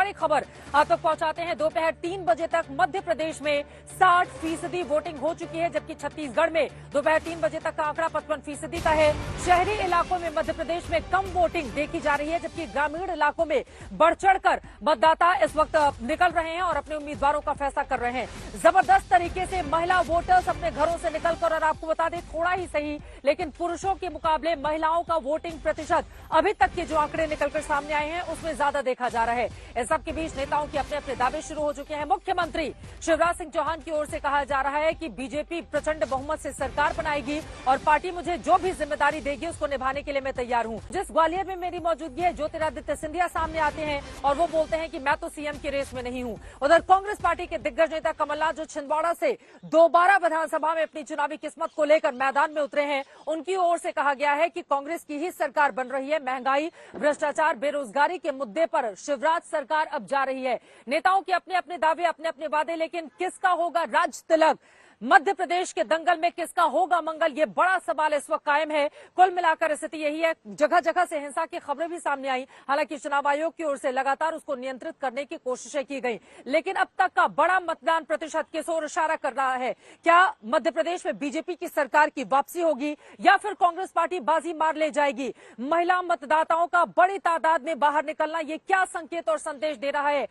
बड़ी खबर आप तक पहुंचाते हैं। दोपहर 3 बजे तक मध्य प्रदेश में 60% वोटिंग हो चुकी है, जबकि छत्तीसगढ़ में दोपहर 3 बजे तक का आंकड़ा 55% का है। शहरी इलाकों में मध्य प्रदेश में कम वोटिंग देखी जा रही है, जबकि ग्रामीण इलाकों में बढ़ चढ़कर मतदाता इस वक्त निकल रहे हैं और अपने उम्मीदवारों का फैसला कर रहे हैं। जबरदस्त तरीके से महिला वोटर्स अपने घरों से निकलकर, और आपको बता दें थोड़ा ही सही लेकिन पुरुषों के मुकाबले महिलाओं का वोटिंग प्रतिशत अभी तक के जो आंकड़े निकलकर सामने आए हैं उसमें ज्यादा देखा जा रहा है। इस सब के बीच नेताओं के अपने अपने दावे शुरू हो चुके हैं। मुख्यमंत्री शिवराज सिंह चौहान की ओर से कहा जा रहा है कि बीजेपी प्रचंड बहुमत से सरकार बनाएगी और पार्टी मुझे जो भी जिम्मेदारी देगी उसको निभाने के लिए मैं तैयार हूं। जिस ग्वालियर में मेरी मौजूदगी है, ज्योतिरादित्य सिंधिया सामने आते हैं और वो बोलते हैं कि मैं तो सीएम की रेस में नहीं हूं। उधर कांग्रेस पार्टी के दिग्गज नेता कमलनाथ जो छिंदवाड़ा से दोबारा विधानसभा में अपनी चुनावी किस्मत को लेकर मैदान में उतरे हैं, उनकी ओर से कहा गया है कि कांग्रेस की ही सरकार बन रही है। महंगाई, भ्रष्टाचार, बेरोजगारी के मुद्दे पर शिवराज सरकार अब जा रही है। नेताओं के अपने अपने दावे, अपने अपने वादे, लेकिन किसका होगा राज तिलक? मध्य प्रदेश के दंगल में किसका होगा मंगल? ये बड़ा सवाल इस वक्त कायम है। कुल मिलाकर स्थिति यही है। जगह जगह से हिंसा की खबरें भी सामने आई, हालांकि चुनाव आयोग की ओर से लगातार उसको नियंत्रित करने की कोशिशें की गई, लेकिन अब तक का बड़ा मतदान प्रतिशत किस ओर इशारा कर रहा है? क्या मध्य प्रदेश में बीजेपी की सरकार की वापसी होगी या फिर कांग्रेस पार्टी बाजी मार ले जाएगी? महिला मतदाताओं का बड़ी तादाद में बाहर निकलना, ये क्या संकेत और संदेश दे रहा है?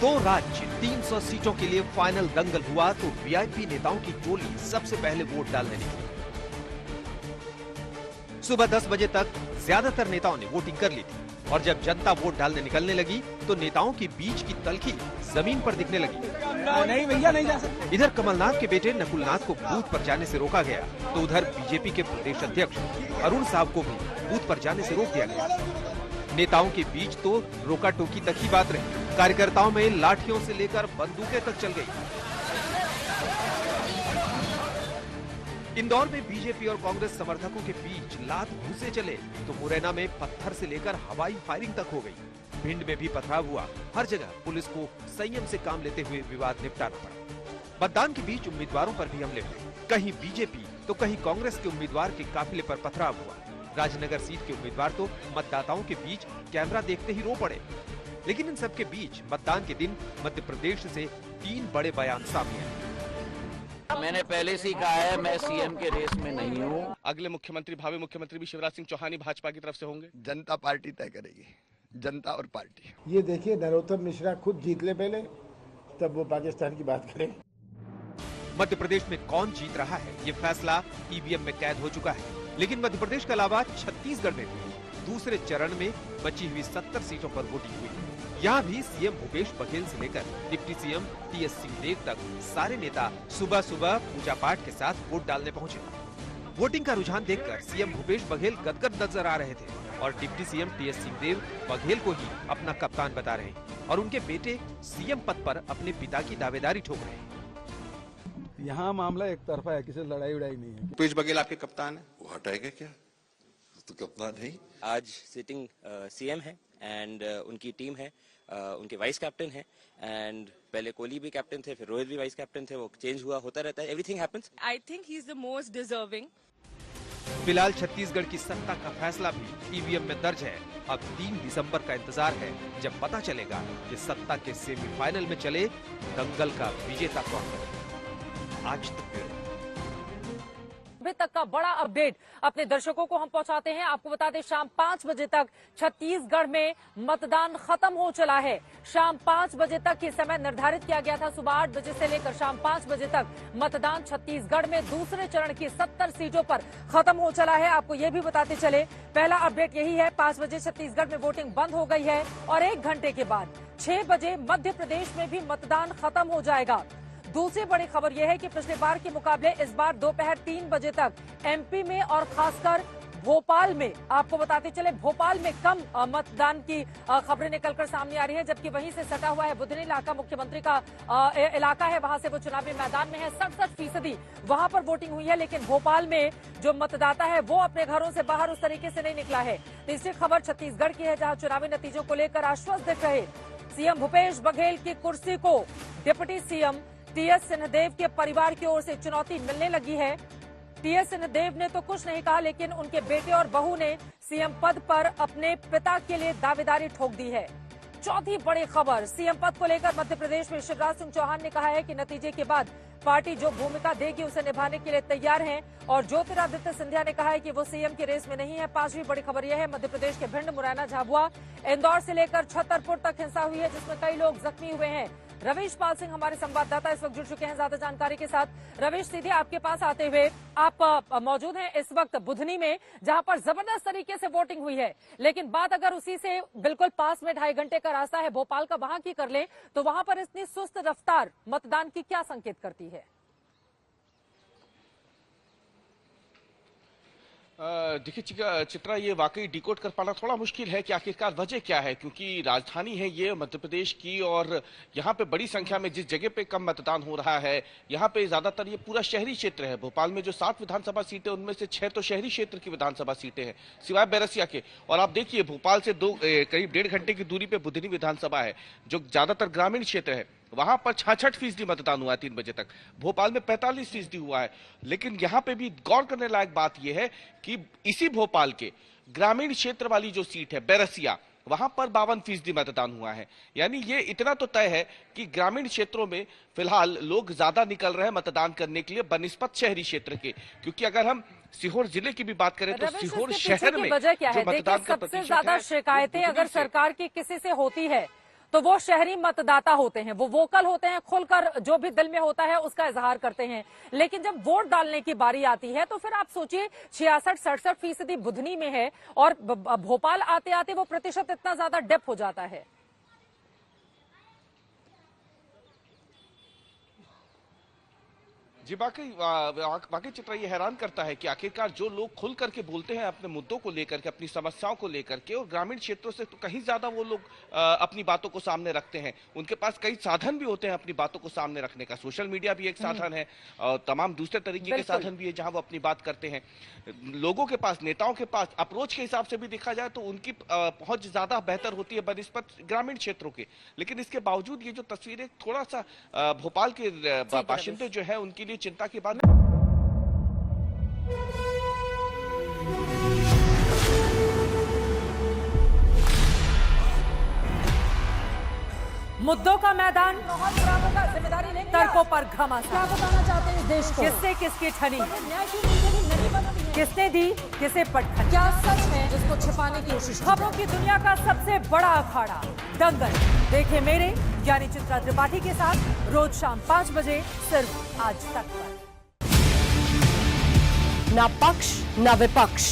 दो राज्य 300 सीटों के लिए फाइनल दंगल हुआ तो वीआईपी नेताओं की टोली सबसे पहले वोट डालने निकली। सुबह 10 बजे तक ज्यादातर नेताओं ने वोटिंग कर ली थी और जब जनता वोट डालने निकलने लगी तो नेताओं के बीच की तलखी जमीन पर दिखने लगी। नहीं भैया, नहीं जा सकते। इधर कमलनाथ के बेटे नकुलनाथ को बूथ पर जाने से रोका गया तो उधर बीजेपी के प्रदेश अध्यक्ष अरुण साहब को भी बूथ पर जाने से रोक दिया गया। नेताओं के बीच तो रोका टोकी तक ही बात रही। कार्यकर्ताओं में लाठियों से लेकर बंदूकें तक चल गई। इंदौर में बीजेपी और कांग्रेस समर्थकों के बीच लात घूंसे चले तो मुरैना में पत्थर से लेकर हवाई फायरिंग तक हो गई। भिंड में भी पथराव हुआ। हर जगह पुलिस को संयम से काम लेते हुए विवाद निपटाना पड़ा। मतदान के बीच उम्मीदवारों पर भी हमले हुए। कहीं बीजेपी तो कहीं कांग्रेस के उम्मीदवार के काफिले पर पथराव हुआ। राजनगर सीट के उम्मीदवार तो मतदाताओं के बीच कैमरा देखते ही रो पड़े। लेकिन इन सब के बीच मतदान के दिन मध्य प्रदेश से 3 बड़े बयान सामने आए। मैंने पहले से ही कहा है, मैं सीएम के रेस में नहीं हूँ। अगले मुख्यमंत्री, भावी मुख्यमंत्री भी शिवराज सिंह चौहान ही भाजपा की तरफ से होंगे। जनता पार्टी तय करेगी, जनता और पार्टी। ये देखिए, नरोत्तम मिश्रा खुद जीत ले पहले, तब वो पाकिस्तान की बात करें। मध्य प्रदेश में कौन जीत रहा है ये फैसला ईवीएम में कैद हो चुका है। लेकिन मध्य प्रदेश के अलावा छत्तीसगढ़ में भी दूसरे चरण में बची हुई 70 सीटों पर वोटिंग हुई। यहाँ भी सीएम भूपेश बघेल से लेकर डिप्टी सीएम टीएस सिंहदेव तक सारे नेता सुबह सुबह पूजा पाठ के साथ वोट डालने पहुंचे। वोटिंग का रुझान देखकर सीएम भूपेश बघेल गदगद नजर आ रहे थे और deputy CM T S Singhdeo Baghel को ही अपना कप्तान बता रहे हैं और उनके बेटे सीएम पद पर अपने पिता की दावेदारी ठोक रहे हैं। यहाँ मामला एक तरफा है, किसी लड़ाई उड़ाई नहीं है। भूपेश बघेल आपके कप्तान है, वो हटाएगा क्या? तो कप्तान नहीं। आज सिटिंग सीएम है एंड उनकी टीम है, उनके वाइस कैप्टन है एंड पहले कोहली भी कैप्टन थे, फिर रोहित भी वाइस कैप्टन थे। वो चेंज हुआ, होता रहता है, everything happens. I think he is the most deserving. फिलहाल छत्तीसगढ़ की सत्ता का फैसला भी ईवीएम में दर्ज है। अब 3 दिसंबर का इंतजार है जब पता चलेगा कि सत्ता के सेमीफाइनल में चले दंगल का विजेता कौन है। आज अभी तक का बड़ा अपडेट अपने दर्शकों को हम पहुंचाते हैं। आपको बता दें, शाम 5 बजे तक छत्तीसगढ़ में मतदान खत्म हो चला है। शाम 5 बजे तक ये समय निर्धारित किया गया था। सुबह 8 बजे से लेकर शाम 5 बजे तक मतदान छत्तीसगढ़ में दूसरे चरण की 70 सीटों पर खत्म हो चला है। आपको ये भी बताते चले, पहला अपडेट यही है, 5 बजे छत्तीसगढ़ में वोटिंग बंद हो गई है और 1 घंटे के बाद 6 बजे मध्य प्रदेश में भी मतदान खत्म हो जाएगा। दूसरी बड़ी खबर यह है कि पिछले बार के मुकाबले इस बार दोपहर 3 बजे तक एमपी में और खासकर भोपाल में, आपको बताते चले, भोपाल में कम मतदान की खबरें निकलकर सामने आ रही है, जबकि वहीं से सटा हुआ है बुधनी इलाका, मुख्यमंत्री का इलाका है, वहां से वो चुनावी मैदान में है। 67% वहां पर वोटिंग हुई है, लेकिन भोपाल में जो मतदाता है वो अपने घरों से बाहर उस तरीके से नहीं निकला है। तीसरी खबर छत्तीसगढ़ की है, जहां चुनावी नतीजों को लेकर आश्वस्त दिख रहे सीएम भूपेश बघेल की कुर्सी को डिप्टी सीएम टीएस सिंहदेव के परिवार की ओर से चुनौती मिलने लगी है। टीएस सिंहदेव ने तो कुछ नहीं कहा, लेकिन उनके बेटे और बहू ने सीएम पद पर अपने पिता के लिए दावेदारी ठोक दी है। चौथी बड़ी खबर, सीएम पद को लेकर मध्य प्रदेश में शिवराज सिंह चौहान ने कहा है कि नतीजे के बाद पार्टी जो भूमिका देगी उसे निभाने के लिए तैयार हैं। और ज्योतिरादित्य सिंधिया ने कहा है कि वो सीएम की रेस में नहीं है। पांचवी बड़ी खबर यह है, मध्य प्रदेश के भिंड, मुरैना, झाबुआ, इंदौर से लेकर छतरपुर तक हिंसा हुई है, जिसमें कई लोग जख्मी हुए हैं। रवीश पाल सिंह हमारे संवाददाता इस वक्त जुड़ चुके हैं ज्यादा जानकारी के साथ। रवीश, सीधे आपके पास आते हुए, आप मौजूद हैं इस वक्त बुधनी में, जहां पर जबरदस्त तरीके से वोटिंग हुई है। लेकिन बात अगर उसी से बिल्कुल पास में 2.5 घंटे का रास्ता है भोपाल का, वहां की कर ले तो वहां पर इतनी सुस्त रफ्तार मतदान की क्या संकेत करती है? देखिए चित्रा, ये वाकई डिकोड कर पाना थोड़ा मुश्किल है कि आखिरकार वजह क्या है, क्योंकि राजधानी है ये मध्य प्रदेश की और यहाँ पे बड़ी संख्या में जिस जगह पे कम मतदान हो रहा है, यहाँ पे ज्यादातर ये पूरा शहरी क्षेत्र है। भोपाल में जो 7 विधानसभा सीटें, उनमें से 6 तो शहरी क्षेत्र की विधानसभा सीटें हैं, सिवाय बैरसिया के। और आप देखिए भोपाल से करीब 1.5 घंटे की दूरी पे बुधनी विधानसभा है, जो ज्यादातर ग्रामीण क्षेत्र है। वहां पर 66% मतदान हुआ है 3 बजे तक। भोपाल में 45% हुआ है। लेकिन यहां पे भी गौर करने लायक बात यह है कि इसी भोपाल के ग्रामीण क्षेत्र वाली जो सीट है बैरसिया, वहां पर 52% मतदान हुआ है। यानी ये इतना तो तय है कि ग्रामीण क्षेत्रों में फिलहाल लोग ज्यादा निकल रहे हैं मतदान करने के लिए बनिस्पत शहरी क्षेत्र के। क्योंकि अगर हम सीहोर जिले की भी बात करें तो सीहोर शहर में वजह क्या है? देखिए, सबसे ज्यादा शिकायतें अगर सरकार की किसी से होती है तो वो शहरी मतदाता होते हैं। वो वोकल होते हैं, खुलकर जो भी दिल में होता है उसका इजहार करते हैं। लेकिन जब वोट डालने की बारी आती है तो फिर आप सोचिए 66-67% बुधनी में है और भोपाल आते आते वो प्रतिशत इतना ज्यादा डिप हो जाता है। जी वाकई चित्रा, ये हैरान करता है कि आखिरकार जो लोग खुल करके बोलते हैं अपने मुद्दों को लेकर के, अपनी समस्याओं को लेकर के, और ग्रामीण क्षेत्रों से तो कहीं ज्यादा वो लोग अपनी बातों को सामने रखते हैं। उनके पास कई साधन भी होते हैं अपनी बातों को सामने रखने का। सोशल मीडिया भी एक साधन है और तमाम दूसरे तरीके के साधन भी है जहां वो अपनी बात करते हैं। लोगों के पास, नेताओं के पास अप्रोच के हिसाब से भी देखा जाए तो उनकी पहुंच ज्यादा बेहतर होती है बनिस्पत ग्रामीण क्षेत्रों के। लेकिन इसके बावजूद ये जो तस्वीरें थोड़ा सा भोपाल के बाशिंदे जो है उनके लिए चिंता की बात। मुद्दों का मैदान, जिम्मेदारी तर्कों पर घमासान। क्या बताना चाहते हैं इस देश को? किससे किसकी ठनी, किसने दी किसे पटखनी, क्या सच है जिसको छिपाने की कोशिश? खबरों की दुनिया का सबसे बड़ा अखाड़ा दंगल देखे मेरे यानी चित्रा त्रिपाठी के साथ रोज शाम 5 बजे सिर्फ आज तक पर। ना पक्ष ना विपक्ष,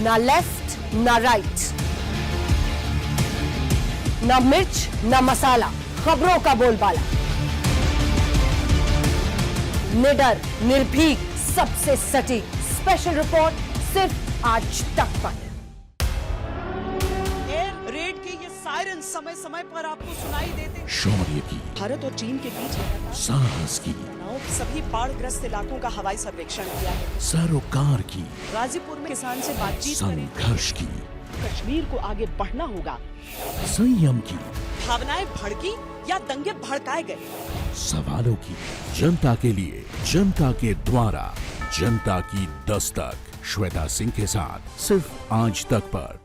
ना लेफ्ट ना राइट, ना मिर्च ना मसाला, खबरों का बोलबाला, निडर निर्भीक सबसे सटीक स्पेशल रिपोर्ट सिर्फ आज तक पर। एयर रेड के ये सायरन समय समय पर आपको सुनाई देते। शौर्य की, भारत और चीन के बीच साहस की, सभी बाढ़ग्रस्त इलाकों का हवाई सर्वेक्षण किया है। सरोकार की, गाजीपुर में किसान से बातचीत करें। संघर्ष की, कश्मीर को आगे बढ़ना होगा। संयम की, भावनाएं भड़की या दंगे भड़काए गए, सवालों की, जनता के लिए, जनता के द्वारा, जनता की दस्तक। श्वेता सिंह के साथ सिर्फ आज तक पर।